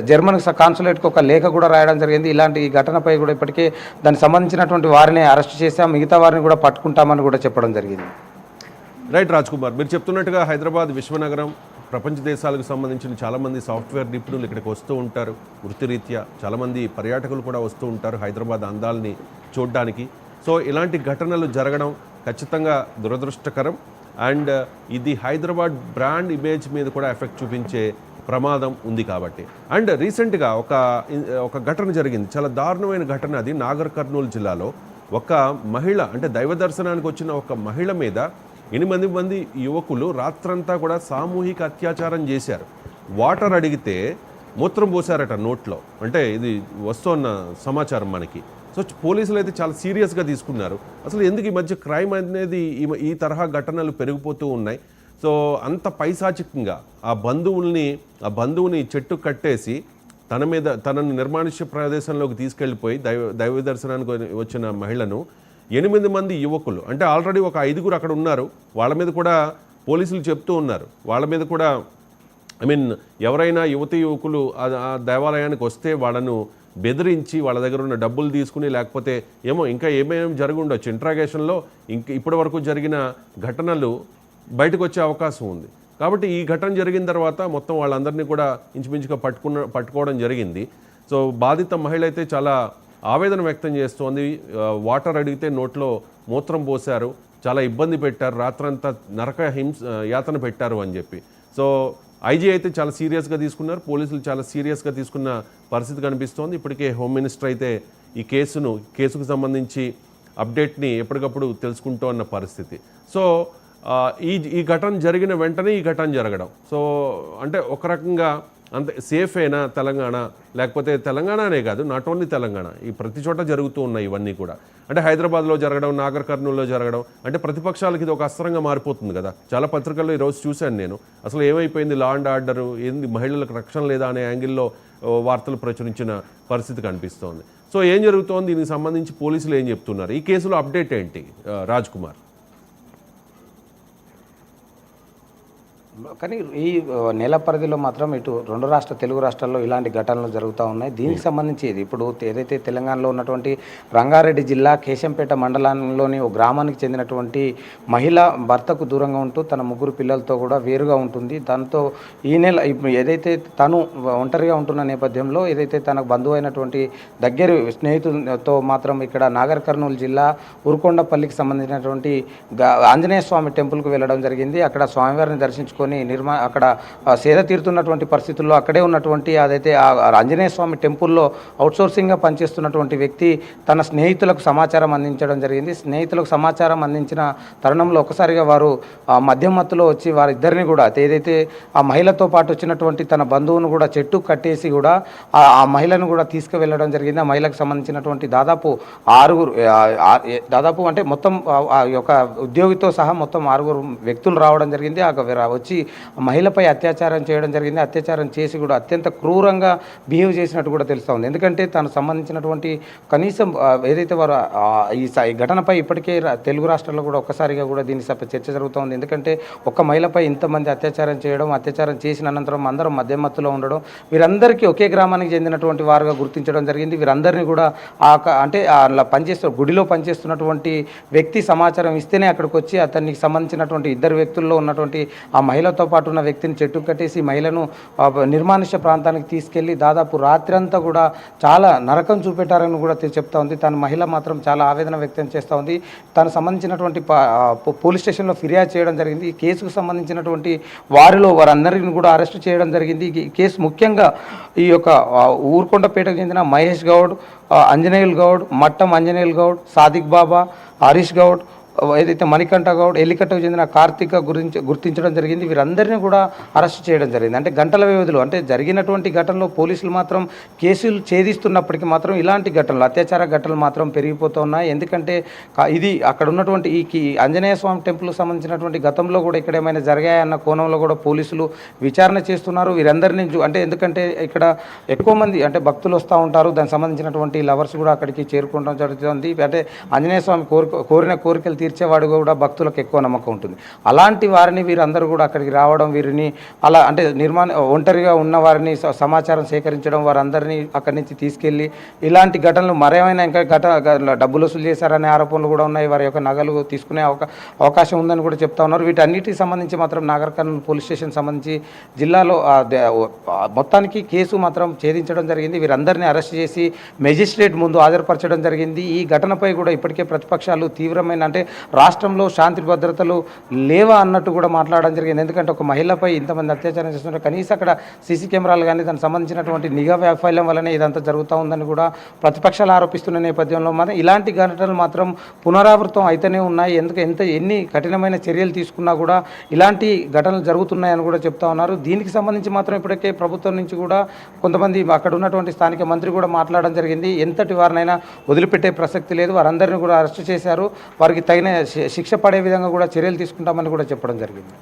German కాన్సులేట్కి ఒక లేఖ కూడా రాయడం జరిగింది. ఇలాంటి ఈ ఘటనపై కూడా ఇప్పటికే దానికి సంబంధించినటువంటి వారిని అరెస్ట్ చేశాం, మిగతా వారిని కూడా పట్టుకుంటామని కూడా చెప్పడం జరిగింది. రైట్ రాజ్ కుమార్, మీరు చెప్తున్నట్టుగా హైదరాబాద్ విశ్వనగరం, ప్రపంచ దేశాలకు సంబంధించిన చాలామంది సాఫ్ట్వేర్ నిపుణులు ఇక్కడికి వస్తూ ఉంటారు వృత్తిరీత్యా. చాలామంది పర్యాటకులు కూడా వస్తూ ఉంటారు హైదరాబాద్ అందాలని చూడడానికి. సో ఇలాంటి ఘటనలు జరగడం ఖచ్చితంగా దురదృష్టకరం. అండ్ ఇది హైదరాబాద్ బ్రాండ్ ఇమేజ్ మీద కూడా ఎఫెక్ట్ చూపించే ప్రమాదం ఉంది కాబట్టి. అండ్ రీసెంట్గా ఒక ఘటన జరిగింది, చాలా దారుణమైన ఘటన. అది నాగర్ కర్నూలు జిల్లాలో ఒక మహిళ, అంటే దైవ దర్శనానికి వచ్చిన ఒక మహిళ మీద 8 మంది యువకులు రాత్రంతా కూడా సామూహిక అత్యాచారం చేశారు. వాటర్ అడిగితే మూత్రం పోసారట నోట్లో. అంటే ఇది వస్తున్న సమాచారం మనకి. సో పోలీసులు అయితే చాలా సీరియస్గా తీసుకున్నారు. అసలు ఎందుకు ఈ మధ్య క్రైమ్ అనేది ఈ తరహా ఘటనలు పెరిగిపోతూ ఉన్నాయి? సో అంత పైశాచికంగా ఆ బంధువుని చెట్టు కట్టేసి తనని నిర్మానుష్య ప్రదేశంలోకి తీసుకెళ్ళిపోయి దైవ దర్శనానికి వచ్చిన మహిళను 8 మంది యువకులు, అంటే ఆల్రెడీ ఒక 5గురు అక్కడ ఉన్నారు, వాళ్ళ మీద కూడా పోలీసులు చెప్తూ ఉన్నారు. వాళ్ళ మీద కూడా ఎవరైనా యువకులు ఆ దేవాలయానికి వస్తే వాళ్ళను బెదిరించి వాళ్ళ దగ్గర ఉన్న డబ్బులు తీసుకుని, లేకపోతే ఇంకా ఏమేమి జరిగి ఉండొచ్చు, ఇంట్రాగేషన్లో ఇప్పటి వరకు జరిగిన ఘటనలు బయటకు వచ్చే అవకాశం ఉంది. కాబట్టి ఈ ఘటన జరిగిన తర్వాత మొత్తం వాళ్ళందరినీ కూడా ఇంచుమించుగా పట్టుకోవడం జరిగింది. సో బాధిత మహిళ అయితే చాలా ఆవేదన వ్యక్తం చేస్తోంది. వాటర్ అడిగితే నోట్లో మూత్రం పోశారు, చాలా ఇబ్బంది పెట్టారు, రాత్రంతా యాతన పెట్టారు అని చెప్పి. సో ఐజీ అయితే చాలా సీరియస్గా తీసుకున్నారు, పోలీసులు చాలా సీరియస్గా తీసుకున్న పరిస్థితి కనిపిస్తోంది. ఇప్పటికే హోమ్ మినిస్టర్ అయితే ఈ కేసుకు సంబంధించి అప్డేట్ని ఎప్పటికప్పుడు తెలుసుకుంటూ ఉన్న పరిస్థితి. సో ఈ ఘటన జరిగిన వెంటనే ఈ ఘటన జరగడం, సో అంటే ఒక రకంగా అంతే సేఫేనా తెలంగాణ? లేకపోతే తెలంగాణనే కాదు, నాట్ ఓన్లీ తెలంగాణ, ఈ ప్రతి చోట జరుగుతూ ఉన్నాయి ఇవన్నీ కూడా. అంటే హైదరాబాద్లో జరగడం, నాగర్ కర్నూలులో జరగడం, అంటే ప్రతిపక్షాలకి ఇది ఒక అస్త్రంగా మారిపోతుంది కదా. చాలా పత్రికల్లో ఈరోజు చూశాను నేను, అసలు ఏమైపోయింది లా అండ్ ఆర్డర్, ఏంది మహిళలకు రక్షణ లేదా అనే యాంగిల్లో వార్తలు ప్రచురించిన పరిస్థితి కనిపిస్తోంది. సో ఏం జరుగుతోంది, దీనికి సంబంధించి పోలీసులు ఏం చెప్తున్నారు, ఈ కేసులో అప్డేట్ ఏంటి రాజ్ కుమార్? కానీ ఈ నెల పరిధిలో మాత్రం ఇటు తెలుగు రాష్ట్రాల్లో ఇలాంటి ఘటనలు జరుగుతూ ఉన్నాయి. దీనికి సంబంధించి ఇది ఇప్పుడు ఏదైతే తెలంగాణలో ఉన్నటువంటి రంగారెడ్డి జిల్లా కేశంపేట మండలంలోని ఓ గ్రామానికి చెందినటువంటి మహిళ భర్తకు దూరంగా ఉంటూ తన 3 పిల్లలతో కూడా వేరుగా ఉంటుంది. దాంతో ఈ నెల ఏదైతే తను ఒంటరిగా ఉంటున్న నేపథ్యంలో ఏదైతే తనకు బంధువు అయినటువంటి దగ్గర స్నేహితులతో మాత్రం ఇక్కడ నాగర్ కర్నూలు జిల్లా ఉరుకొండపల్లికి సంబంధించినటువంటి ఆంజనేయ స్వామి టెంపుల్కు వెళ్ళడం జరిగింది. అక్కడ స్వామివారిని దర్శించుకొని అక్కడ సేద తీరుతున్నటువంటి పరిస్థితుల్లో అక్కడే ఉన్నటువంటి అదైతే ఆంజనేయ స్వామి టెంపుల్లో అవుట్సోర్సింగ్గా పనిచేస్తున్నటువంటి వ్యక్తి తన స్నేహితులకు సమాచారం అందించడం జరిగింది. స్నేహితులకు సమాచారం అందించిన తరుణంలో ఒకసారిగా వారు మద్యం మత్తులో వచ్చి వారిద్దరిని కూడా ఏదైతే ఆ మహిళతో పాటు వచ్చినటువంటి తన బంధువును కూడా చెట్టు కట్టేసి కూడా ఆ మహిళను కూడా తీసుకువెళ్ళడం జరిగింది. ఆ మహిళకు సంబంధించినటువంటి దాదాపు అంటే మొత్తం ఒక ఉద్యోగితో సహా మొత్తం 6 వ్యక్తులు రావడం జరిగింది. వచ్చి మహిళపై అత్యాచారం చేయడం జరిగింది. అత్యాచారం చేసి కూడా అత్యంత క్రూరంగా బిహేవ్ చేసినట్టు కూడా తెలుస్తూ ఉంది. ఎందుకంటే తను సంబంధించినటువంటి కనీసం ఏదైతే వారు ఈ ఘటనపై ఇప్పటికే తెలుగు రాష్ట్రాల్లో కూడా ఒక్కసారిగా కూడా దీని చర్చ జరుగుతూ ఉంది. ఎందుకంటే ఒక మహిళపై ఇంతమంది అత్యాచారం చేయడం, అత్యాచారం చేసిన అనంతరం అందరం మధ్యమత్తులో ఉండడం, వీరందరికీ ఒకే గ్రామానికి చెందినటువంటి వారుగా గుర్తించడం జరిగింది. వీరందరినీ కూడా అంటే అలా గుడిలో పనిచేస్తున్నటువంటి వ్యక్తి సమాచారం ఇస్తేనే అక్కడికి వచ్చి అతనికి సంబంధించినటువంటి 2 వ్యక్తుల్లో ఉన్నటువంటి ఆ మహిళతో పాటు ఉన్న వ్యక్తిని చెట్టు కట్టేసి మహిళను నిర్మానుష్య ప్రాంతానికి తీసుకెళ్లి దాదాపు రాత్రంతా కూడా చాలా నరకం చూపెట్టారని కూడా చెప్తా ఉంది. తన మహిళ మాత్రం చాలా ఆవేదన వ్యక్తం చేస్తూ ఉంది. తను సంబంధించినటువంటి పోలీస్ స్టేషన్లో ఫిర్యాదు చేయడం జరిగింది. ఈ కేసుకు సంబంధించినటువంటి వారందరిని కూడా అరెస్టు చేయడం జరిగింది. ఈ కేసు ముఖ్యంగా ఈ యొక్క ఊరుకొండపేటకు చెందిన మహేష్ గౌడ్, అంజనేయుల్ గౌడ్, మట్టం అంజనేయుల్ గౌడ్, సాదిక్ బాబా, హరీష్ గౌడ్, ఏదైతే మణికంఠ గౌడ్, ఎల్లికట్టకు చెందిన కార్తిక గుర్తించడం జరిగింది. వీరందరినీ కూడా అరెస్ట్ చేయడం జరిగింది. అంటే గంటల వ్యవధిలో, అంటే జరిగినటువంటి ఘటనలో పోలీసులు మాత్రం కేసులు ఛేదిస్తున్నప్పటికీ మాత్రం ఇలాంటి ఘటనలు, అత్యాచార ఘటనలు మాత్రం పెరిగిపోతూ ఉన్నాయి. ఎందుకంటే ఇది అక్కడ ఉన్నటువంటి ఈ ఆంజనేయ స్వామి టెంపుల్కి సంబంధించినటువంటి గతంలో కూడా ఇక్కడ ఏమైనా జరిగాయన్న కోణంలో కూడా పోలీసులు విచారణ చేస్తున్నారు. వీరందరినీ అంటే ఎందుకంటే ఇక్కడ ఎక్కువ మంది అంటే భక్తులు వస్తూ ఉంటారు, దానికి సంబంధించినటువంటి లవర్స్ కూడా అక్కడికి చేరుకోవడం జరుగుతుంది. అంటే ఆంజనేయ స్వామి కోరిన కోరికలు తీర్చేవాడు కూడా భక్తులకు ఎక్కువ నమ్మకం ఉంటుంది. అలాంటి వారిని వీరందరూ కూడా అక్కడికి రావడం, వీరిని అలా అంటే ఒంటరిగా ఉన్న వారిని సమాచారం సేకరించడం, వారందరినీ అక్కడి నుంచి తీసుకెళ్ళి ఇలాంటి ఘటనలు మరేమైనా ఇంకా డబ్బులు వసూలు చేశారనే ఆరోపణలు కూడా ఉన్నాయి. వారి యొక్క నగలు తీసుకునే అవకాశం ఉందని కూడా చెప్తా ఉన్నారు. వీటన్నిటికి సంబంధించి మాత్రం నాగర్ కర్నూల్ పోలీస్ స్టేషన్ సంబంధించి జిల్లాలో మొత్తానికి కేసు మాత్రం ఛేదించడం జరిగింది. వీరందరినీ అరెస్ట్ చేసి మెజిస్ట్రేట్ ముందు హాజరుపరచడం జరిగింది. ఈ ఘటనపై కూడా ఇప్పటికే ప్రతిపక్షాలు తీవ్రమైన అంటే రాష్ట్రంలో శాంతి భద్రతలు లేవా అన్నట్టు కూడా మాట్లాడడం జరిగింది. ఎందుకంటే ఒక మహిళపై ఇంతమంది అత్యాచారం చేస్తున్నారు, కనీసం అక్కడ సీసీ కెమెరాలు కానీ దానికి సంబంధించినటువంటి నిఘా వైఫల్యం వల్లనే ఇదంతా జరుగుతూ ఉందని కూడా ప్రతిపక్షాలు ఆరోపిస్తున్న నేపథ్యంలో మాత్రం ఇలాంటి ఘటనలు మాత్రం పునరావృతం అయితేనే ఉన్నాయి. ఎన్ని కఠినమైన చర్యలు తీసుకున్నా కూడా ఇలాంటి ఘటనలు జరుగుతున్నాయని కూడా చెప్తా ఉన్నారు. దీనికి సంబంధించి మాత్రం ఇప్పటికే ప్రభుత్వం నుంచి కూడా కొంతమంది అక్కడ ఉన్నటువంటి స్థానిక మంత్రి కూడా మాట్లాడడం జరిగింది. ఎంతటి వారినైనా వదిలిపెట్టే ప్రసక్తి లేదు, వారందరినీ కూడా అరెస్ట్ చేశారు, వారికి తగిన శిక్ష పడే విధంగా కూడా చర్యలు తీసుకుంటామని కూడా చెప్పడం జరిగింది.